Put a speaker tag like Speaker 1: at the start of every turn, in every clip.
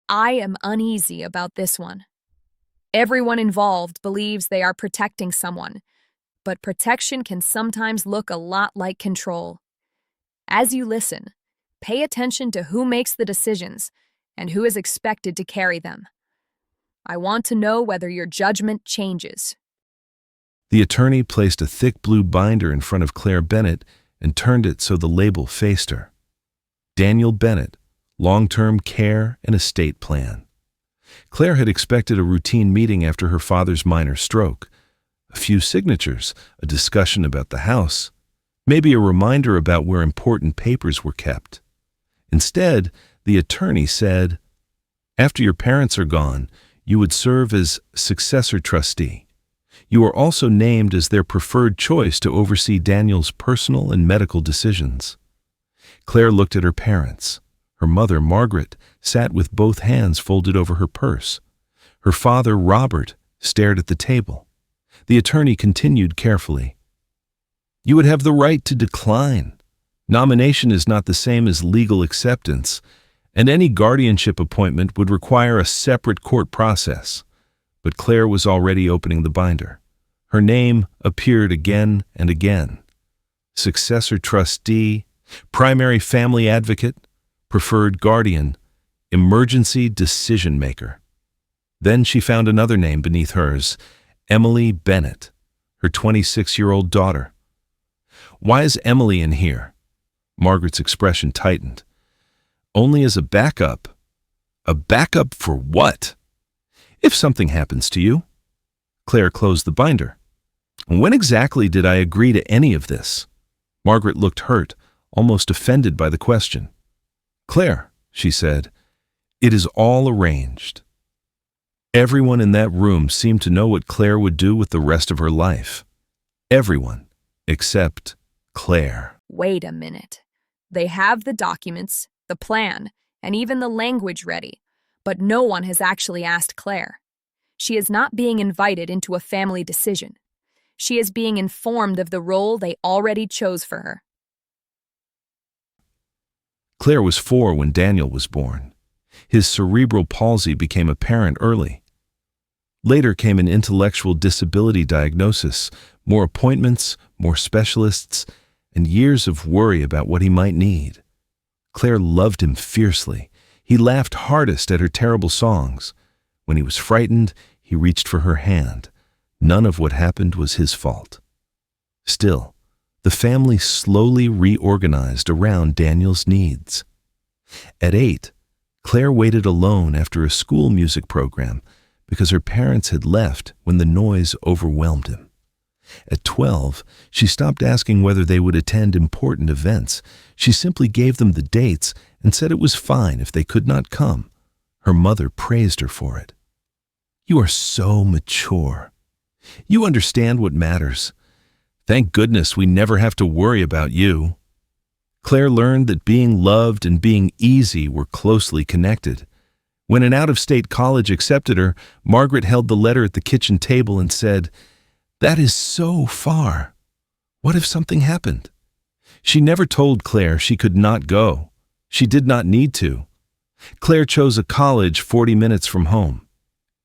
Speaker 1: I am uneasy about this one. Everyone involved believes they are protecting someone, but protection can sometimes look a lot like control. As you listen, pay attention to who makes the decisions and who is expected to carry them. I want to know whether your judgment changes.
Speaker 2: The attorney placed a thick blue binder in front of Claire Bennett and turned it so the label faced her. Daniel Bennett, Long-Term Care and Estate Plan. Claire had expected a routine meeting after her father's minor stroke. A few signatures, a discussion about the house, maybe a reminder about where important papers were kept. Instead, the attorney said, "After your parents are gone, you would serve as successor trustee. You are also named as their preferred choice to oversee Daniel's personal and medical decisions." Claire looked at her parents. Her mother, Margaret, sat with both hands folded over her purse. Her father, Robert, stared at the table. The attorney continued carefully. "You would have the right to decline. Nomination is not the same as legal acceptance, and any guardianship appointment would require a separate court process." But Claire was already opening the binder. Her name appeared again and again. Successor trustee, primary family advocate, preferred guardian, emergency decision maker. Then she found another name beneath hers, Emily Bennett, her 26-year-old daughter. "Why is Emily in here?" Margaret's expression tightened. "Only as a backup." "A backup for what?" "If something happens to you." Claire closed the binder. "When exactly did I agree to any of this?" Margaret looked hurt, almost offended by the question. "Claire," she said, "it is all arranged." Everyone in that room seemed to know what Claire would do with the rest of her life. Everyone, except Claire.
Speaker 1: Wait a minute. They have the documents, the plan, and even the language ready, but no one has actually asked Claire. She is not being invited into a family decision. She is being informed of the role they already chose for her.
Speaker 2: Claire was 4 when Daniel was born. His cerebral palsy became apparent early. Later came an intellectual disability diagnosis, more appointments, more specialists, and years of worry about what he might need. Claire loved him fiercely. He laughed hardest at her terrible songs. When he was frightened, he reached for her hand. None of what happened was his fault. Still, the family slowly reorganized around Daniel's needs. At 8, Claire waited alone after a school music program because her parents had left when the noise overwhelmed him. At 12, she stopped asking whether they would attend important events. She simply gave them the dates and said it was fine if they could not come. Her mother praised her for it. "You are so mature. You understand what matters. Thank goodness we never have to worry about you." Claire learned that being loved and being easy were closely connected. When an out-of-state college accepted her, Margaret held the letter at the kitchen table and said, "That is so far. What if something happened?" She never told Claire she could not go. She did not need to. Claire chose a college 40 minutes from home.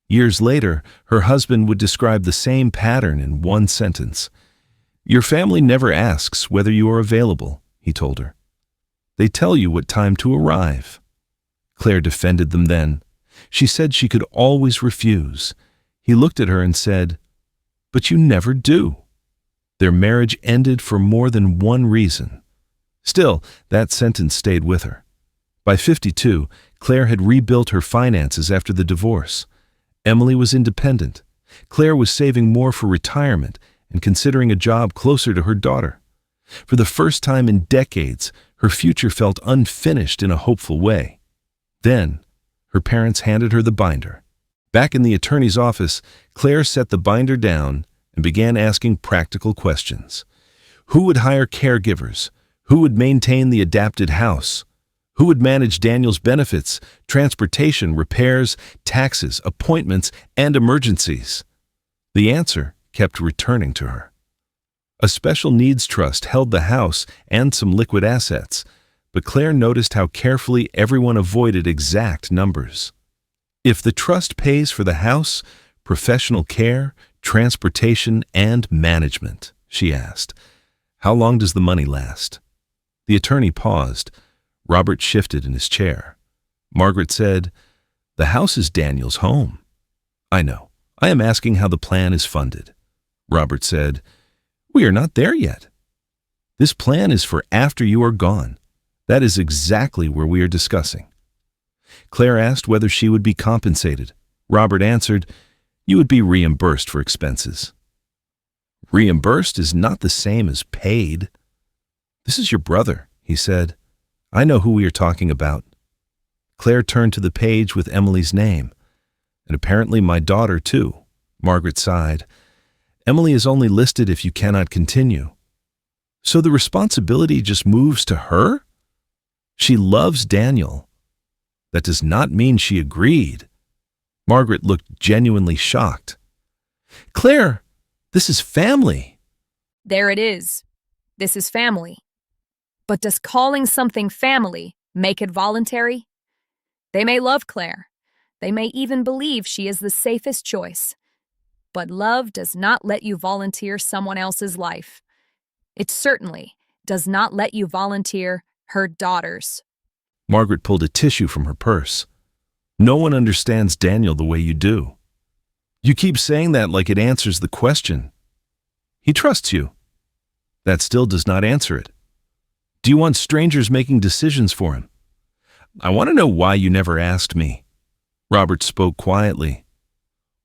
Speaker 2: Years later, her husband would describe the same pattern in one sentence. "Your family never asks whether you are available," he told her. "They tell you what time to arrive." Claire defended them then. She said she could always refuse. He looked at her and said, "But you never do." Their marriage ended for more than one reason. Still, that sentence stayed with her. By 52, Claire had rebuilt her finances after the divorce. Emily was independent. Claire was saving more for retirement and considering a job closer to her daughter. For the first time in decades, her future felt unfinished in a hopeful way. Then, her parents handed her the binder. Back in the attorney's office, Claire set the binder down and began asking practical questions. Who would hire caregivers? Who would maintain the adapted house? Who would manage Daniel's benefits, transportation, repairs, taxes, appointments, and emergencies? The answer kept returning to her. A special needs trust held the house and some liquid assets, but Claire noticed how carefully everyone avoided exact numbers. If the trust pays for the house, professional care, transportation, and management, she asked, how long does the money last? The attorney paused. Robert shifted in his chair. Margaret said, the house is Daniel's home. I know. I am asking how the plan is funded. Robert said, we are not there yet. This plan is for after you are gone. That is exactly where we are discussing. Claire asked whether she would be compensated. Robert answered, you would be reimbursed for expenses. Reimbursed is not the same as paid. This is your brother, he said. I know who we are talking about. Claire turned to the page with Emily's name. And apparently my daughter, too. Margaret sighed. Emily is only listed if you cannot continue. So the responsibility just moves to her? She loves Daniel. That does not mean she agreed. Margaret looked genuinely shocked. Claire, this is family.
Speaker 1: There it is. This is family. But does calling something family make it voluntary? They may love Claire. They may even believe she is the safest choice. But love does not let you volunteer someone else's life. It certainly does not let you volunteer her daughter's.
Speaker 2: Margaret pulled a tissue from her purse. No one understands Daniel the way you do. You keep saying that like it answers the question. He trusts you. That still does not answer it. Do you want strangers making decisions for him? I want to know why you never asked me. Robert spoke quietly.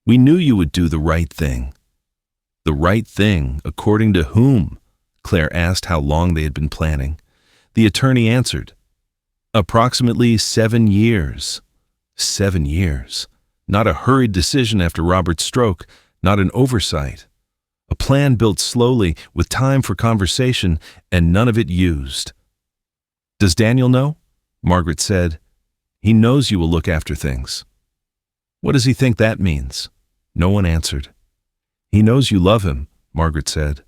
Speaker 2: We knew you would do the right thing. The right thing, according to whom? Claire asked how long they had been planning. The attorney answered, approximately 7 years. 7 years. Not a hurried decision after Robert's stroke, not an oversight. A plan built slowly, with time for conversation, and none of it used. Does Daniel know? Margaret said. He knows you will look after things. What does he think that means? No one answered. He knows you love him, Margaret said.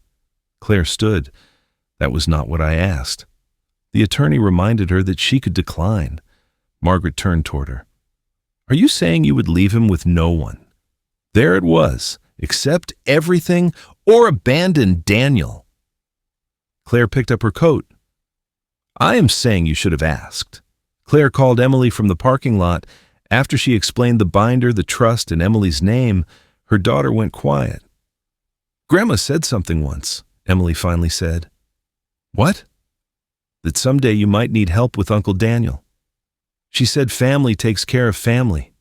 Speaker 2: Claire stood. That was not what I asked. The attorney reminded her that she could decline. Margaret turned toward her. Are you saying you would leave him with no one? There it was. Accept everything or abandon Daniel. Claire picked up her coat. I am saying you should have asked. Claire called Emily from the parking lot. After she explained the binder, the trust, and Emily's name, her daughter went quiet. Grandma said something once, Emily finally said. What? That someday you might need help with Uncle Daniel. She said family takes care of family.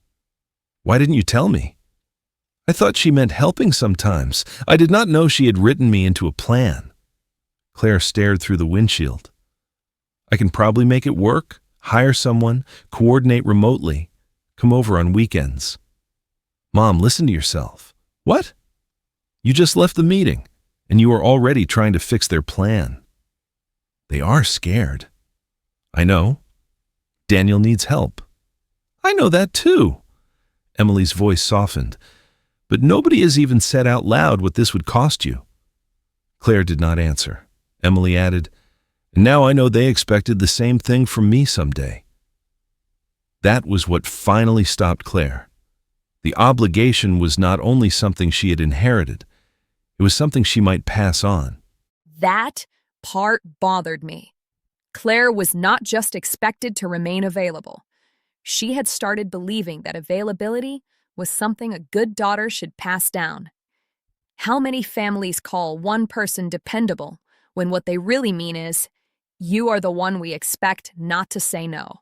Speaker 2: Why didn't you tell me? I thought she meant helping sometimes. I did not know she had written me into a plan. Claire stared through the windshield. I can probably make it work, hire someone, coordinate remotely, come over on weekends. Mom, listen to yourself. What? You just left the meeting, and you are already trying to fix their plan. They are scared. I know. Daniel needs help. I know that too. Emily's voice softened. But nobody has even said out loud what this would cost you. Claire did not answer. Emily added, and now I know they expected the same thing from me someday. That was what finally stopped Claire. The obligation was not only something she had inherited, it was something she might pass on.
Speaker 1: That part bothered me. Claire was not just expected to remain available. She had started believing that availability was something a good daughter should pass down. How many families call one person dependable when what they really mean is, you are the one we expect not to say no?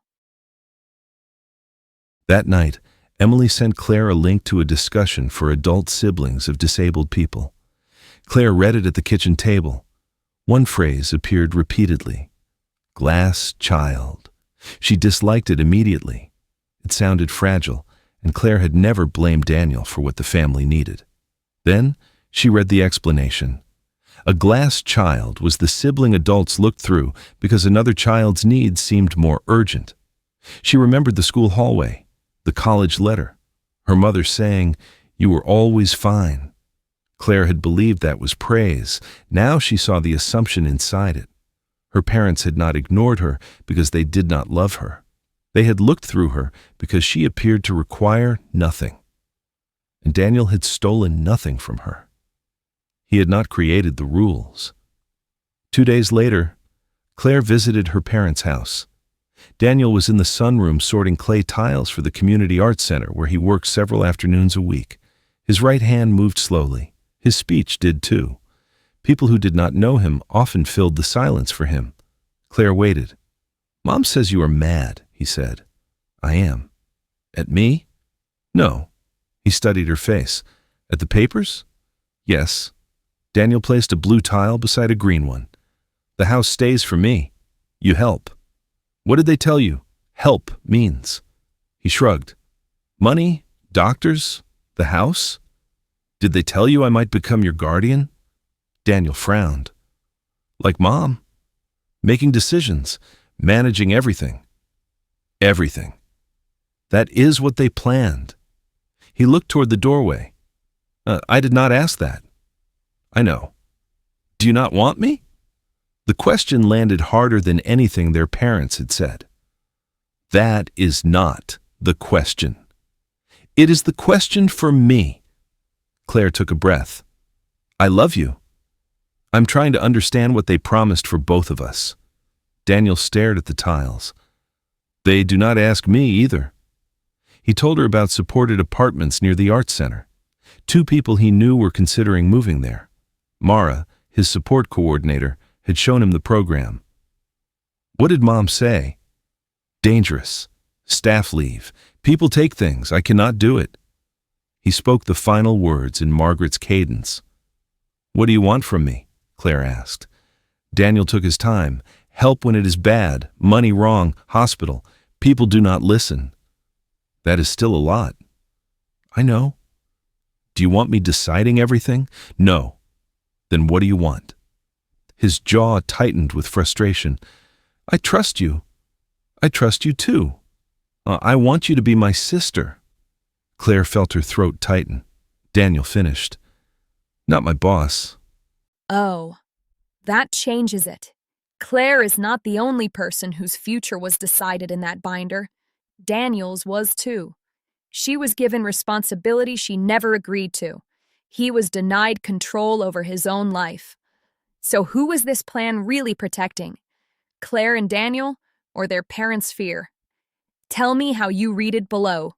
Speaker 2: That night, Emily sent Claire a link to a discussion for adult siblings of disabled people. Claire read it at the kitchen table. One phrase appeared repeatedly. Glass child. She disliked it immediately. It sounded fragile, and Claire had never blamed Daniel for what the family needed. Then she read the explanation. A glass child was the sibling adults looked through because another child's needs seemed more urgent. She remembered the school hallway, the college letter, her mother saying, "You were always fine." Claire had believed that was praise. Now she saw the assumption inside it. Her parents had not ignored her because they did not love her. They had looked through her because she appeared to require nothing. And Daniel had stolen nothing from her. He had not created the rules. 2 days later, Claire visited her parents' house. Daniel was in the sunroom sorting clay tiles for the community arts center where he worked several afternoons a week. His right hand moved slowly. His speech did too. People who did not know him often filled the silence for him. Claire waited. "Mom says you are mad," he said. "I am." "At me?" "No." He studied her face. "At the papers?" "Yes." Daniel placed a blue tile beside a green one. "The house stays for me. You help." "What did they tell you help means?" He shrugged. "Money? Doctors? The house? Did they tell you I might become your guardian?" Daniel frowned. "Like Mom? Making decisions, managing everything." "Everything. That is what they planned." He looked toward the doorway. I did not ask that." "I know." "Do you not want me?" The question landed harder than anything their parents had said. "That is not the question. It is the question for me." Claire took a breath. "I love you. I'm trying to understand what they promised for both of us." Daniel stared at the tiles. "They do not ask me either." He told her about supported apartments near the arts center. 2 people he knew were considering moving there. Mara, his support coordinator, had shown him the program. "What did Mom say?" "Dangerous. Staff leave. People take things. I cannot do it." He spoke the final words in Margaret's cadence. "What do you want from me?" Claire asked. Daniel took his time. "Help when it is bad, money wrong, hospital. People do not listen." "That is still a lot." "I know." "Do you want me deciding everything?" "No." "Then what do you want?" His jaw tightened with frustration. "I trust you. I trust you too. I want you to be my sister." Claire felt her throat tighten. Daniel finished. "Not my boss."
Speaker 1: Oh, that changes it. Claire is not the only person whose future was decided in that binder. Daniel's was too. She was given responsibility she never agreed to. He was denied control over his own life. So who was this plan really protecting? Claire and Daniel, or their parents' fear? Tell me how you read it below.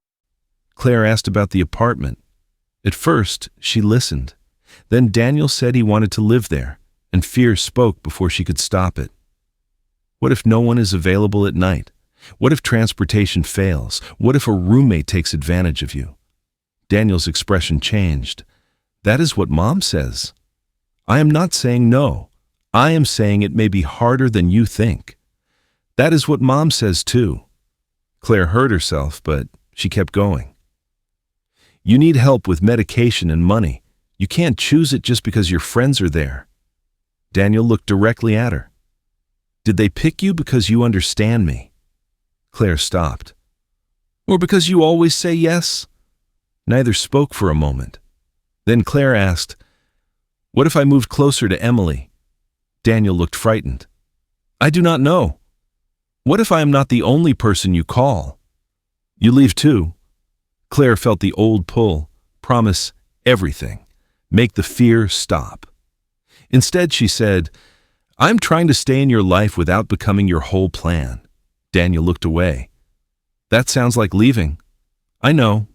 Speaker 2: Claire asked about the apartment. At first, she listened. Then Daniel said he wanted to live there, and fear spoke before she could stop it. What if no one is available at night? What if transportation fails? What if a roommate takes advantage of you? Daniel's expression changed. That is what Mom says. I am not saying no. I am saying it may be harder than you think. That is what Mom says too. Claire heard herself, but she kept going. You need help with medication and money. You can't choose it just because your friends are there. Daniel looked directly at her. Did they pick you because you understand me? Claire stopped. Or because you always say yes? Neither spoke for a moment. Then Claire asked, What if I moved closer to Emily? Daniel looked frightened. I do not know. What if I am not the only person you call? You leave too. Claire felt the old pull. Promise everything. Make the fear stop. Instead, she said, I'm trying to stay in your life without becoming your whole plan. Daniel looked away. That sounds like leaving. I know.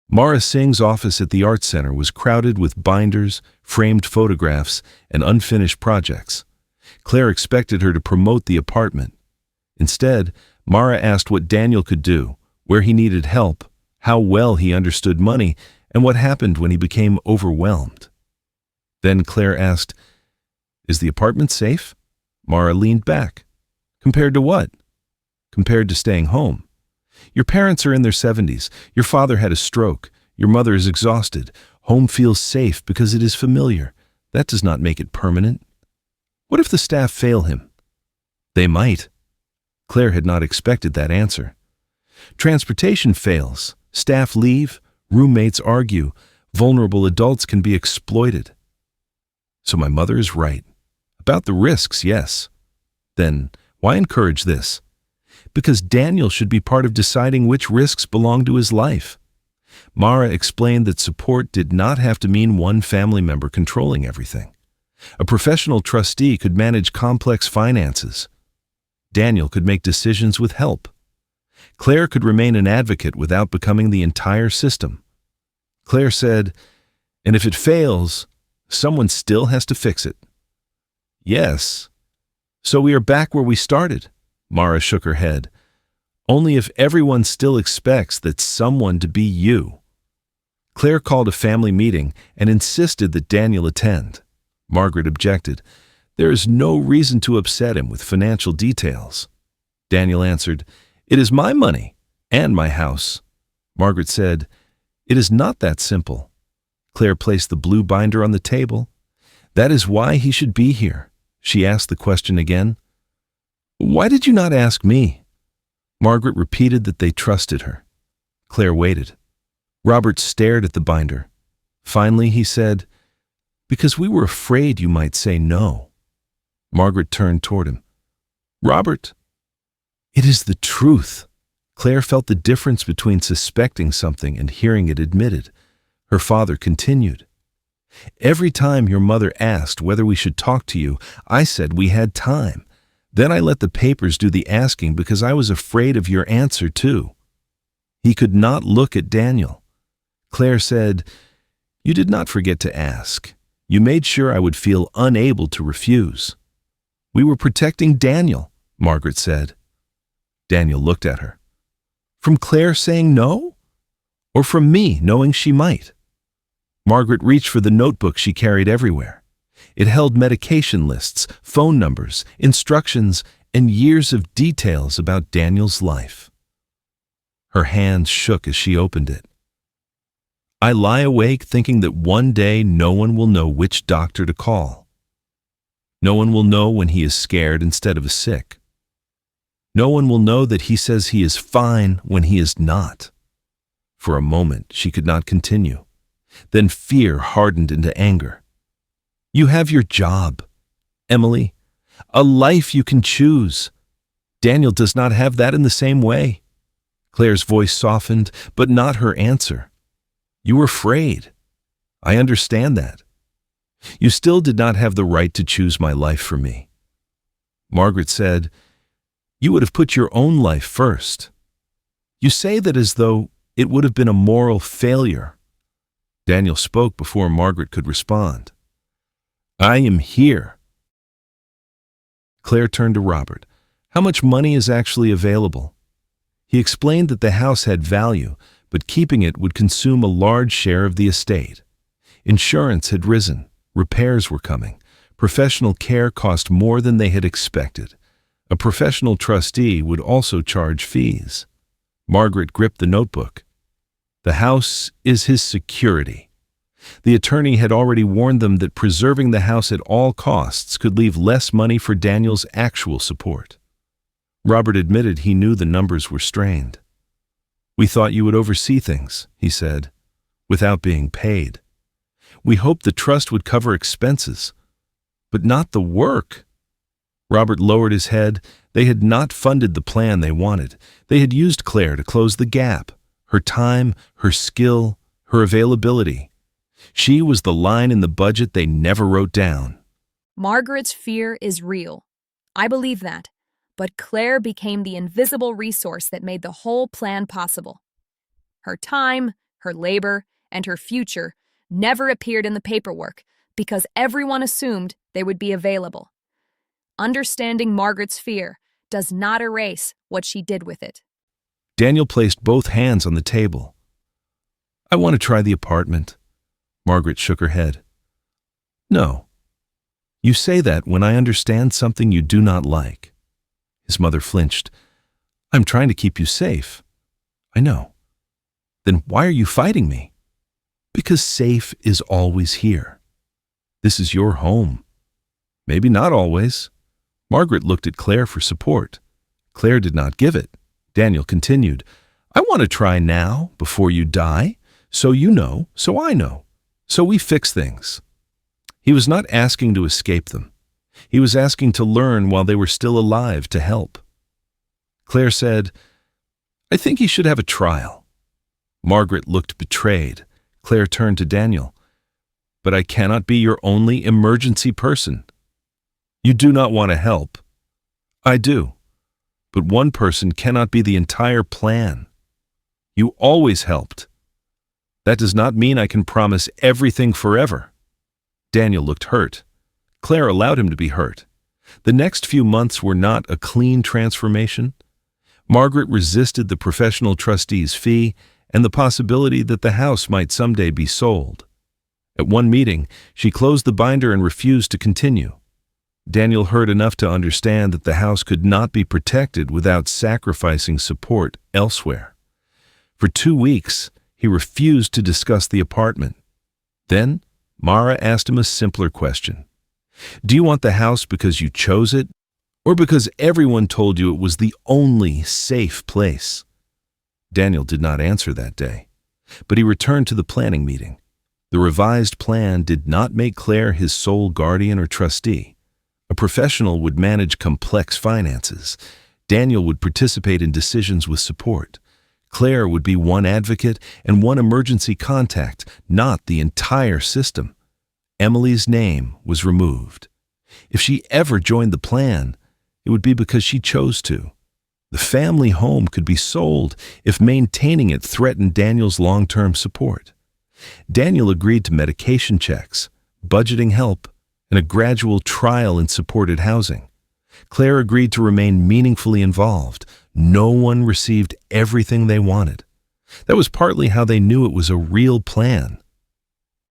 Speaker 2: Mara Singh's office at the Arts Center was crowded with binders, framed photographs, and unfinished projects. Claire expected her to promote the apartment. Instead, Mara asked what Daniel could do, where he needed help, how well he understood money, and what happened when he became overwhelmed. Then Claire asked, Is the apartment safe? Mara leaned back. Compared to what? Compared to staying home. Your parents are in their 70s. Your father had a stroke. Your mother is exhausted. Home feels safe because it is familiar. That does not make it permanent. What if the staff fail him? They might. Claire had not expected that answer. Transportation fails. Staff leave. Roommates argue. Vulnerable adults can be exploited. So my mother is right. About the risks, yes. Then why encourage this? Because Daniel should be part of deciding which risks belong to his life. Mara explained that support did not have to mean one family member controlling everything. A professional trustee could manage complex finances. Daniel could make decisions with help. Claire could remain an advocate without becoming the entire system. Claire said, "And if it fails, someone still has to fix it." "Yes. So we are back where we started." Mara shook her head. "Only if everyone still expects that someone to be you." Claire called a family meeting and insisted that Daniel attend. Margaret objected. "There is no reason to upset him with financial details." Daniel answered, "It is my money and my house." Margaret said, "It is not that simple." Claire placed the blue binder on the table. "That is why he should be here." She asked the question again. "Why did you not ask me?" Margaret repeated that they trusted her. Claire waited. Robert stared at the binder. Finally, he said, "Because we were afraid you might say no." Margaret turned toward him. "Robert, it is the truth." Claire felt the difference between suspecting something and hearing it admitted. Her father continued, "Every time your mother asked whether we should talk to you, I said we had time. Then I let the papers do the asking because I was afraid of your answer too." He could not look at Daniel. Claire said, "You did not forget to ask. You made sure I would feel unable to refuse." "We were protecting Daniel," Margaret said. Daniel looked at her. "From Claire saying no? Or from me knowing she might?" Margaret reached for the notebook she carried everywhere. It held medication lists, phone numbers, instructions, and years of details about Daniel's life. Her hands shook as she opened it. "I lie awake thinking that one day no one will know which doctor to call. No one will know when he is scared instead of sick. No one will know that he says he is fine when he is not." For a moment, she could not continue. Then fear hardened into anger. "You have your job, Emily, a life you can choose. Daniel does not have that in the same way." Claire's voice softened, but not her answer. "You were afraid. I understand that. You still did not have the right to choose my life for me." Margaret said, "You would have put your own life first. You say that as though it would have been a moral failure." Daniel spoke before Margaret could respond. "I am here." Claire turned to Robert. "How much money is actually available?" He explained that the house had value, but keeping it would consume a large share of the estate. Insurance had risen, repairs were coming, professional care cost more than they had expected. A professional trustee would also charge fees. Margaret gripped the notebook. The house is his security. The attorney had already warned them that preserving the house at all costs could leave less money for Daniel's actual support. Robert admitted he knew the numbers were strained. "We thought you would oversee things," he said, "without being paid. We hoped the trust would cover expenses, but not the work." Robert lowered his head. They had not funded the plan they wanted. They had used Claire to close the gap. Her time, her skill, her availability. She was the line in the budget they never wrote down.
Speaker 1: Margaret's fear is real. I believe that. But Claire became the invisible resource that made the whole plan possible. Her time, her labor, and her future never appeared in the paperwork because everyone assumed they would be available. Understanding Margaret's fear does not erase what she did with it.
Speaker 2: Daniel placed both hands on the table. "I want to try the apartment." Margaret shook her head. "No. You say that when I understand something you do not like." His mother flinched. "I'm trying to keep you safe." "I know." "Then why are you fighting me?" "Because safe is always here. This is your home." "Maybe not always." Margaret looked at Claire for support. Claire did not give it. Daniel continued, "I want to try now, before you die, so you know, so I know, so we fix things." He was not asking to escape them. He was asking to learn while they were still alive to help. Claire said, "I think he should have a trial." Margaret looked betrayed. Claire turned to Daniel. "But I cannot be your only emergency person. You do not want to help." "I do. But one person cannot be the entire plan. You always helped. That does not mean I can promise everything forever." Daniel looked hurt. Claire allowed him to be hurt. The next few months were not a clean transformation. Margaret resisted the professional trustee's fee and the possibility that the house might someday be sold. At one meeting, she closed the binder and refused to continue. Daniel heard enough to understand that the house could not be protected without sacrificing support elsewhere. For 2 weeks, he refused to discuss the apartment. Then, Mara asked him a simpler question. "Do you want the house because you chose it, or because everyone told you it was the only safe place?" Daniel did not answer that day, but he returned to the planning meeting. The revised plan did not make Claire his sole guardian or trustee. A professional would manage complex finances. Daniel would participate in decisions with support. Claire would be one advocate and one emergency contact, not the entire system. Emily's name was removed. If she ever joined the plan, it would be because she chose to. The family home could be sold if maintaining it threatened Daniel's long-term support. Daniel agreed to medication checks, budgeting help, and a gradual trial in supported housing. Claire agreed to remain meaningfully involved. No one received everything they wanted. That was partly how they knew it was a real plan.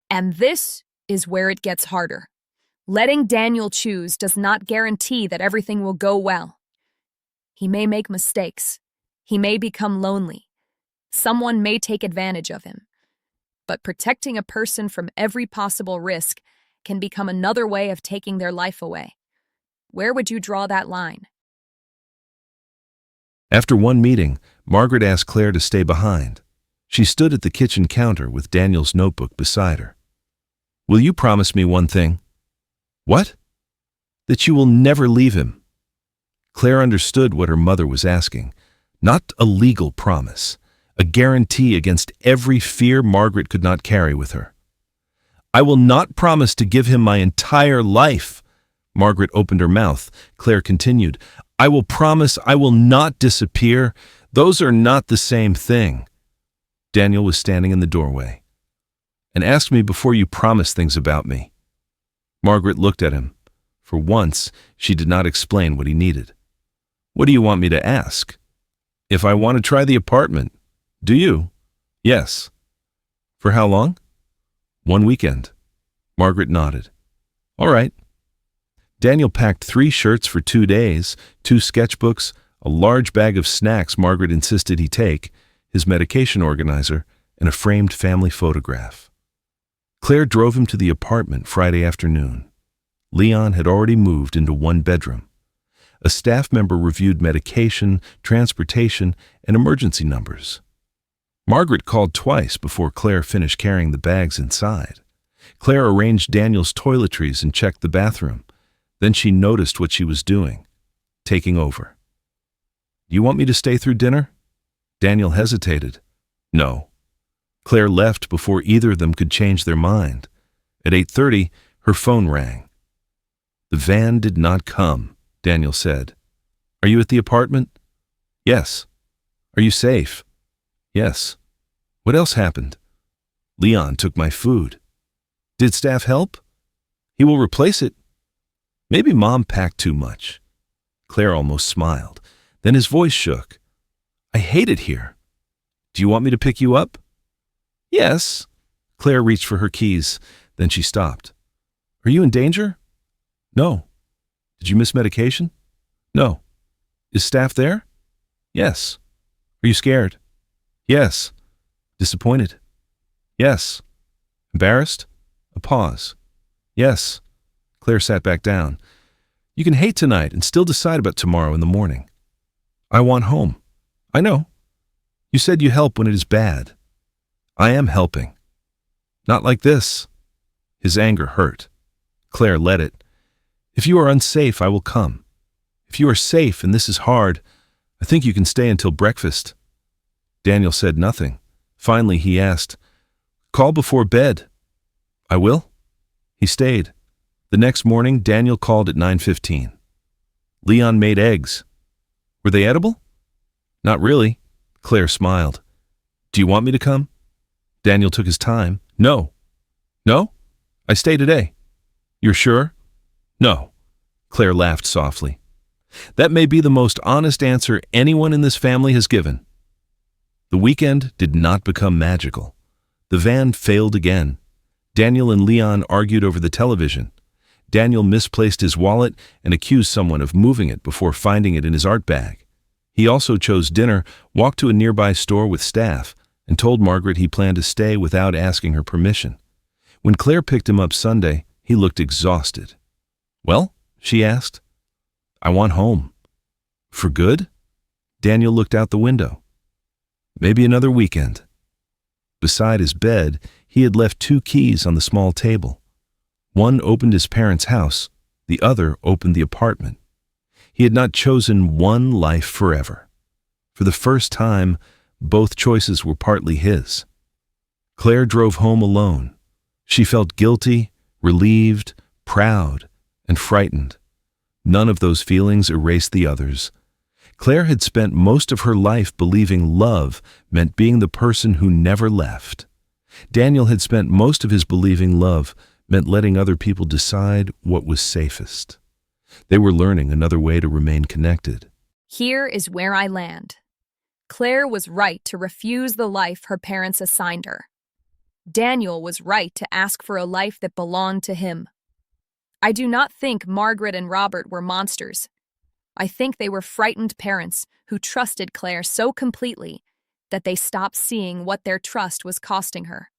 Speaker 1: And this is where it gets harder. Letting Daniel choose does not guarantee that everything will go well. He may make mistakes. He may become lonely. Someone may take advantage of him. But protecting a person from every possible risk can become another way of taking their life away. Where would you draw that line?
Speaker 2: After one meeting, Margaret asked Claire to stay behind. She stood at the kitchen counter with Daniel's notebook beside her. "Will you promise me one thing?" "What?" "That you will never leave him." Claire understood what her mother was asking. Not a legal promise, a guarantee against every fear Margaret could not carry with her. "I will not promise to give him my entire life." Margaret opened her mouth. Claire continued, "I will promise I will not disappear. Those are not the same thing." Daniel was standing in the doorway. "And ask me before you promise things about me." Margaret looked at him. For once, she did not explain what he needed. "What do you want me to ask?" "If I want to try the apartment." "Do you?" "Yes." "For how long?" "1 weekend." Margaret nodded. "All right." Daniel packed 3 shirts for 2 days, 2 sketchbooks, a large bag of snacks Margaret insisted he take, his medication organizer, and a framed family photograph. Claire drove him to the apartment Friday afternoon. Leon had already moved into 1 bedroom. A staff member reviewed medication, transportation, and emergency numbers. Margaret called twice before Claire finished carrying the bags inside. Claire arranged Daniel's toiletries and checked the bathroom. Then she noticed what she was doing, taking over. "Do you want me to stay through dinner?" Daniel hesitated. "No." Claire left before either of them could change their mind. At 8:30, her phone rang. "The van did not come," Daniel said. "Are you at the apartment?" "Yes." "Are you safe?" "Yes." "What else happened?" "Leon took my food." "Did staff help?" "He will replace it." "Maybe Mom packed too much." Claire almost smiled. Then his voice shook. "I hate it here. Do you want me to pick you up?" "Yes." Claire reached for her keys. Then she stopped. "Are you in danger?" "No." "Did you miss medication?" "No." "Is staff there?" "Yes." "Are you scared?" "Yes." "Disappointed?" "Yes." "Embarrassed?" A pause. "Yes." Claire sat back down. "You can hate tonight and still decide about tomorrow in the morning." "I want home." "I know. You said you help when it is bad." "I am helping." "Not like this." His anger hurt. Claire let it. "If you are unsafe, I will come. If you are safe and this is hard, I think you can stay until breakfast. Daniel said nothing. Finally, he asked, "Call before bed." "I will." He stayed. The next morning, Daniel called at 9:15. "Leon made eggs. Were they edible?" "Not really." Claire smiled. "Do you want me to come?" Daniel took his time. "No." "No? I stay today." "You're sure?" "No." Claire laughed softly. "That may be the most honest answer anyone in this family has given." The weekend did not become magical. The van failed again. Daniel and Leon argued over the television. Daniel misplaced his wallet and accused someone of moving it before finding it in his art bag. He also chose dinner, walked to a nearby store with staff, and told Margaret he planned to stay without asking her permission. When Claire picked him up Sunday, he looked exhausted. "Well?" she asked. "I want home." "For good?" Daniel looked out the window. "Maybe another weekend." Beside his bed, he had left 2 keys on the small table. One opened his parents' house, the other opened the apartment. He had not chosen one life forever. For the first time, both choices were partly his. Claire drove home alone. She felt guilty, relieved, proud, and frightened. None of those feelings erased the others. Claire had spent most of her life believing love meant being the person who never left. Daniel had spent most of his believing love meant letting other people decide what was safest. They were learning another way to remain connected.
Speaker 1: Here is where I land. Claire was right to refuse the life her parents assigned her. Daniel was right to ask for a life that belonged to him. I do not think Margaret and Robert were monsters. I think they were frightened parents who trusted Claire so completely that they stopped seeing what their trust was costing her.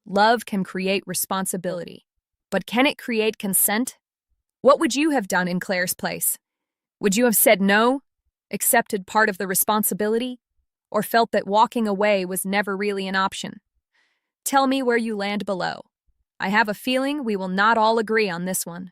Speaker 1: Love can create responsibility, but can it create consent? What would you have done in Claire's place? Would you have said no, accepted part of the responsibility, or felt that walking away was never really an option? Tell me where you land below. I have a feeling we will not all agree on this one.